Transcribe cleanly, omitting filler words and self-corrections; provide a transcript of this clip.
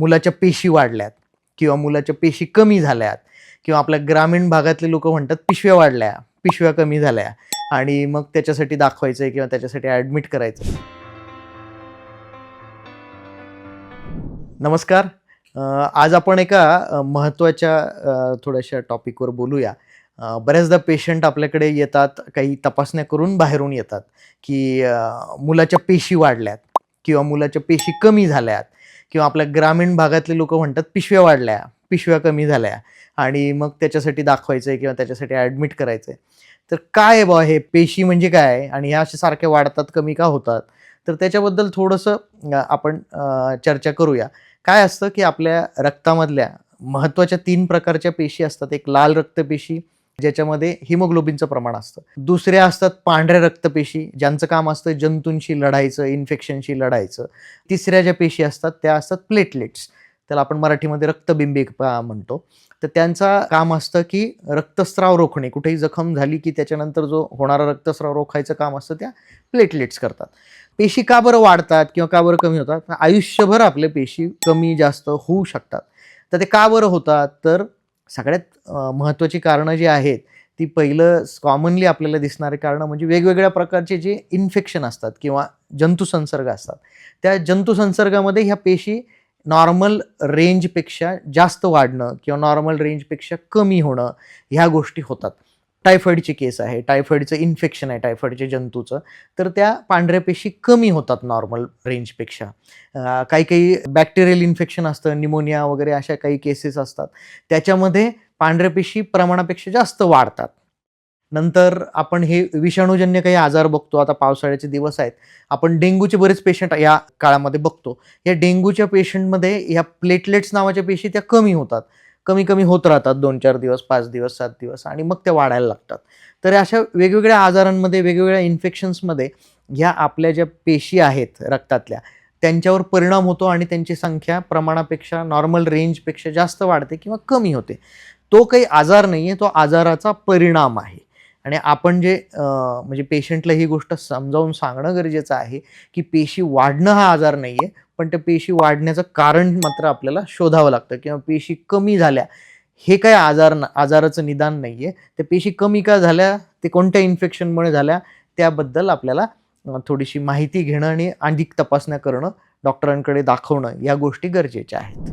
मुलाच्या पेशी वाढल्यात किंवा मुलाच्या पेशी कमी झाल्यात किंवा आपल्या ग्रामीण भागातले लोक म्हणतात पिशव्या वाढल्या, पिशव्या कमी झाल्या आणि मग त्याच्यासाठी दाखवायचंय किंवा त्याच्यासाठी ॲडमिट करायचं. नमस्कार. आज आपण एका महत्त्वाच्या थोड्याशा टॉपिकवर बोलूया. बऱ्याचदा पेशंट आपल्याकडे येतात, काही तपासण्या करून बाहेरून येतात, की मुलाच्या पेशी वाढल्यात किंवा मुलाच्या पेशी कमी झाल्यात किंवा आपल्या ग्रामीण भागातले लोक म्हणतात पिशव्या वाढल्या, पिशव्या कमी झाल्या आणि मग त्याच्यासाठी दाखवायचंय किंवा त्याच्यासाठी ॲडमिट करायचंय. तर काय आहे बुवा हे पेशी म्हणजे काय आणि ह्या अशा सारख्या वाढतात, कमी का होतात? तर त्याच्याबद्दल थोडंसं आपण चर्चा करूया. काय असतं की आपल्या रक्तामधल्या महत्त्वाच्या 3 प्रकारच्या पेशी असतात. एक लाल रक्तपेशी ज्याच्यामध्ये हिमोग्लोबिनचं प्रमाण असतं. दुसऱ्या असतात पांढऱ्या रक्तपेशी ज्यांचं काम असतं जंतूंशी लढायचं, इन्फेक्शनशी लढायचं. तिसऱ्या ज्या पेशी असतात त्या असतात प्लेटलेट्स. त्याला आपण मराठीमध्ये रक्तबिंबिका म्हणतो. तर त्यांचं काम असतं की रक्तस्राव रोखणे. कुठेही जखम झाली की त्याच्यानंतर जो होणारा रक्तस्राव रोखायचं काम असतं त्या प्लेटलेट्स करतात. पेशी का बरं वाढतात किंवा का बरं कमी होतात? आयुष्यभर आपल्या पेशी कमी जास्त होऊ शकतात. तर ते का बरं होतात? तर सगळ्यात महत्त्वाची कारणं जी आहेत ती पहिलं कॉमनली आपल्याला दिसणारे कारणं म्हणजे वेगवेगळ्या प्रकारचे जे इन्फेक्शन असतात किंवा जंतुसंसर्ग असतात. त्या जंतुसंसर्गामध्ये ह्या पेशी नॉर्मल रेंजपेक्षा जास्त वाढणं किंवा नॉर्मल रेंजपेक्षा कमी होणं ह्या गोष्टी होतात. टायफॉईडची केस आहे, टायफॉईडचं इन्फेक्शन आहे टायफॉईडच्या जंतूचं, तर त्या पांढऱ्या पेशी कमी होतात नॉर्मल रेंजपेक्षा. काही बॅक्टेरियल इन्फेक्शन असतं, निमोनिया वगैरे अशा काही केसेस असतात. त्याच्यामध्ये पांढऱ्या पेशी प्रमाणापेक्षा जास्त वाढतात. नंतर आपण हे विषाणूजन्य काही आजार बघतो. आता पावसाळ्याचे दिवस आहेत. आपण डेंग्यूचे बरेच पेशंट या काळामध्ये बघतो. या डेंग्यूच्या पेशंटमध्ये ह्या प्लेटलेट्स नावाच्या पेशी त्या कमी होतात. कमी-कमी होत राहतात 2-4 दिवस, 5 दिवस, 7 दिवस आणि मग त्या वाढायला लागतात. तर अशा वेगवेगळ्या आजारांमध्ये, वेगवेगळ्या इन्फेक्शन्समध्ये ह्या आपल्या ज्या पेशी आहेत रक्तातल्या, त्यांच्यावर परिणाम होतो आणि त्यांची संख्या प्रमाणापेक्षा नॉर्मल रेंजपेक्षा जास्त वाढते किंवा कमी होते. तो काही आजार नाहीये, तो आजाराचा परिणाम आहे. आणि आपण जे म्हणजे पेशंटला ही गोष्ट समजावून सांगणं गरजेचं आहे, की पेशी वाढणं हा आजार नाहीये, पण त्या पेशी वाढण्याचं कारण मात्र आपल्याला शोधावं लागतं किंवा पेशी कमी झाल्या, हे काही आजाराचं निदान नाहीये. त्या पेशी कमी का झाल्या, ते कोणत्या इन्फेक्शनमुळे झाल्या, त्याबद्दल आपल्याला थोडीशी माहिती घेणं आणि अधिक तपासण्या करणं, डॉक्टरांकडे दाखवणं या गोष्टी गरजेच्या आहेत.